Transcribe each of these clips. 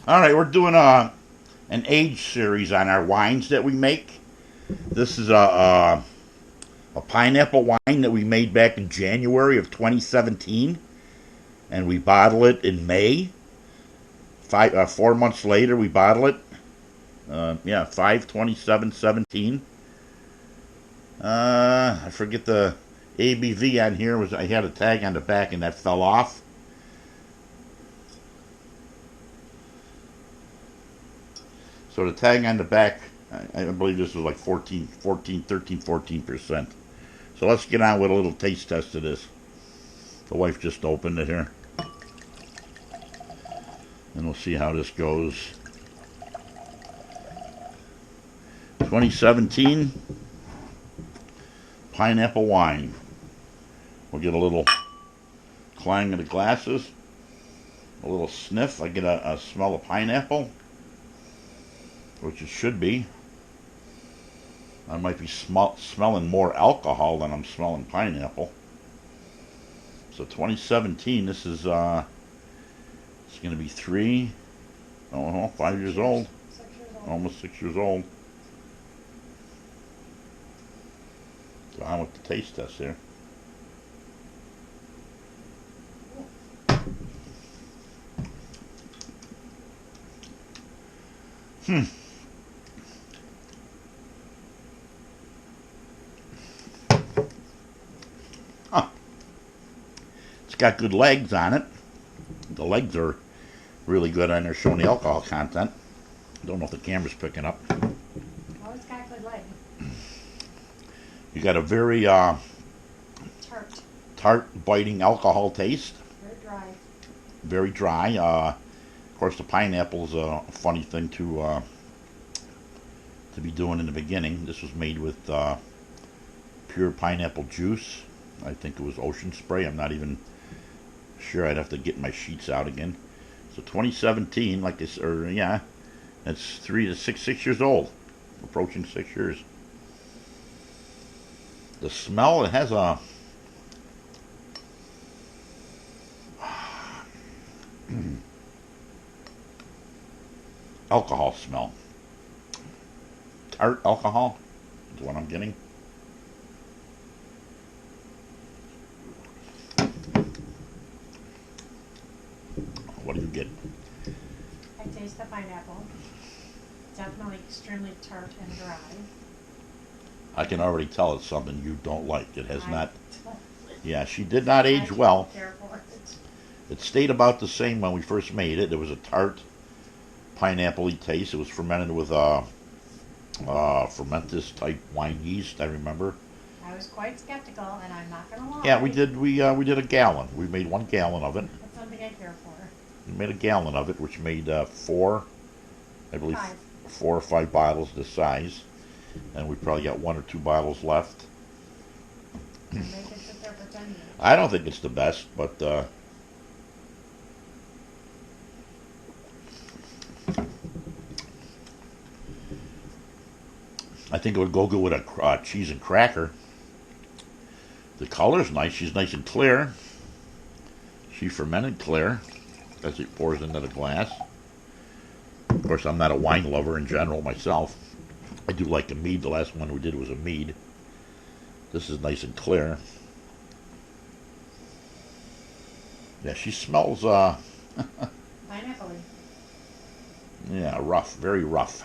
All right, we're doing an age series on our wines that we make. This is a pineapple wine that we made back in January of 2017, and we bottle it in May. 4 months later, we bottle it. Yeah, 5/27/17. I forget the ABV on here. I had a tag on the back and that fell off. So the tag on the back, I believe this was like 14%. So let's get on with a little taste test of this. The wife just opened it here. And we'll see how this goes. 2017 pineapple wine. We'll get a little clang of the glasses. A little sniff. I get a smell of pineapple, which it should be. I might be smelling more alcohol than I'm smelling pineapple. So 2017, this is it's going to be 5 years old. 6 years old. Almost 6 years old. So on with the taste test here. Huh. It's got good legs on it. The legs are really good on there, showing the alcohol content. Don't know if the camera's picking up. Oh, it's got good leg. You got a very tart, biting alcohol taste. Very dry. Very dry. Of course, the pineapple's a funny thing to be doing in the beginning. This was made with pure pineapple juice. I think it was Ocean Spray. I'm not even sure. I'd have to get my sheets out again. So 2017, like this, or yeah, that's 6 years old, approaching 6 years. The smell, it has a alcohol smell. Tart alcohol is what I'm getting. What do you get? I taste the pineapple. Definitely extremely tart and dry. I can already tell it's something you don't like. It has not. Totally. Yeah, she did not age well. I don't care for it. It stayed about the same when we first made it. There was a tart, pineapple-y taste. It was fermented with fermentus type wine yeast. I remember. I was quite skeptical, and I'm not gonna lie. Yeah, we did. We did a gallon. We made 1 gallon of it. That's something I care for. We made a gallon of it, which made 4, I believe, 5. 4 or 5 bottles this size, and we probably got 1 or 2 bottles left. Make it sit there for 10 years. I don't think it's the best, but I think it would go good with a cheese and cracker. The color's nice. She's nice and clear. She fermented clear as it pours into the glass. Of course, I'm not a wine lover in general myself. I do like a mead. The last one we did was a mead. This is nice and clear. Yeah, she smells, Pineapple-y. yeah, rough. Very rough.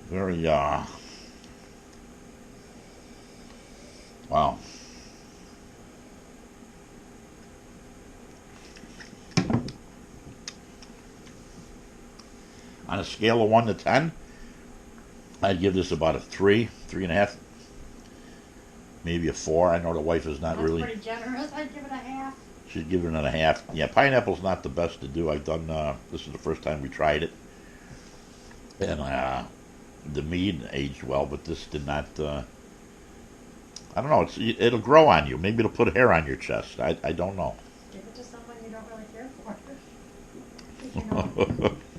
Very, wow. On a scale of 1 to 10, I'd give this about a 3, 3.5, maybe a 4. I know the wife is not That's really. pretty generous. I'd give it a half. She'd give it a half. Yeah, pineapple's not the best to do. I've done. This is the first time we tried it, and the mead aged well, but this did not. I don't know. It'll grow on you. Maybe it'll put hair on your chest. I don't know. Give it to someone you don't really care for.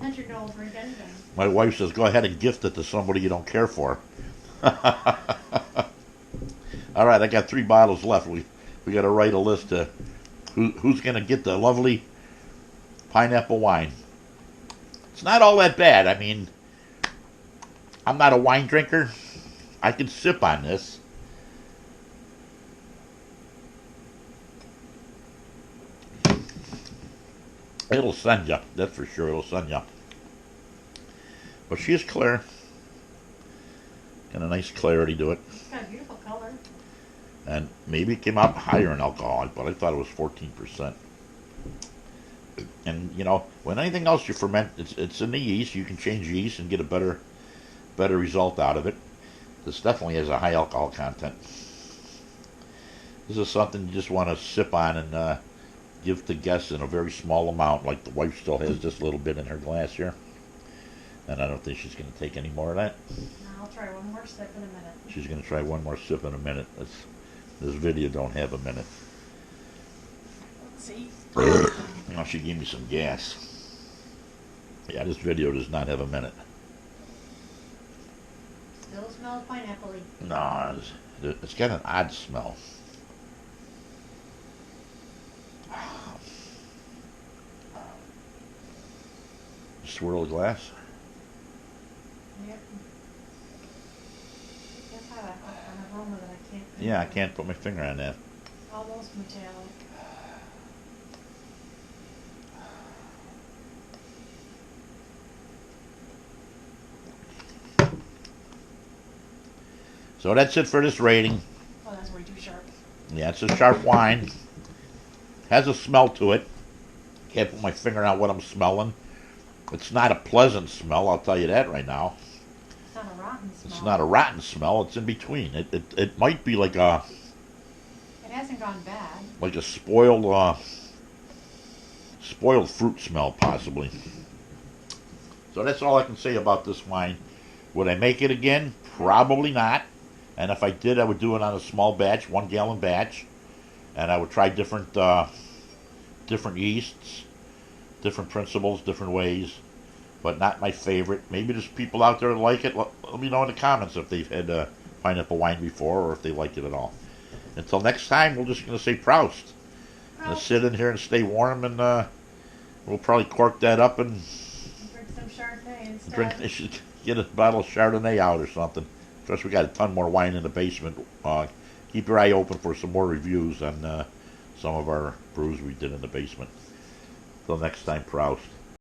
Then you're going to drink anything. My wife says, "Go ahead and gift it to somebody you don't care for." All right, I got 3 bottles left. We got to write a list of who's going to get the lovely pineapple wine. It's not all that bad. I mean, I'm not a wine drinker. I can sip on this. It'll send you. That's for sure. It'll send you. But she's clear. Got a nice clarity to it. It's got a beautiful color. And maybe it came out higher in alcohol, but I thought it was 14%. And you know, when anything else you ferment, it's in the yeast. You can change yeast and get a better result out of it. This definitely has a high alcohol content. This is something you just want to sip on and give to guests in a very small amount. Like the wife still has just a little bit in her glass here, and I don't think she's going to take any more of that. I'll try one more sip in a minute. She's going to try one more sip in a minute. This video don't have a minute. Let's see. Now she gave me some gas. Yeah, this video does not have a minute. Still smells pineapple-y. No, it's got an odd smell. Swirl the glass. Yep. It's got an aroma that I can't. Yeah, I can't put my finger on that. Almost metallic. So that's it for this rating. Oh, that's way too sharp. Yeah, it's a sharp wine. Has a smell to it. Can't put my finger on what I'm smelling. It's not a pleasant smell, I'll tell you that right now. It's not a rotten smell. It's not a rotten smell. It's in between. It might be like a. It hasn't gone bad. Like a spoiled fruit smell, possibly. So that's all I can say about this wine. Would I make it again? Probably not. And if I did, I would do it on a small batch, 1 gallon batch, and I would try different yeasts, different principles, different ways, but not my favorite. Maybe there's people out there that like it. Let me know in the comments if they've had pineapple wine before or if they like it at all. Until next time, we're just going to say Proust. Gonna sit in here and stay warm, and we'll probably cork that up and Drink some Chardonnay instead. Get a bottle of Chardonnay out or something. Plus, we got a ton more wine in the basement. Keep your eye open for some more reviews on some of our brews we did in the basement. Till next time, Proust.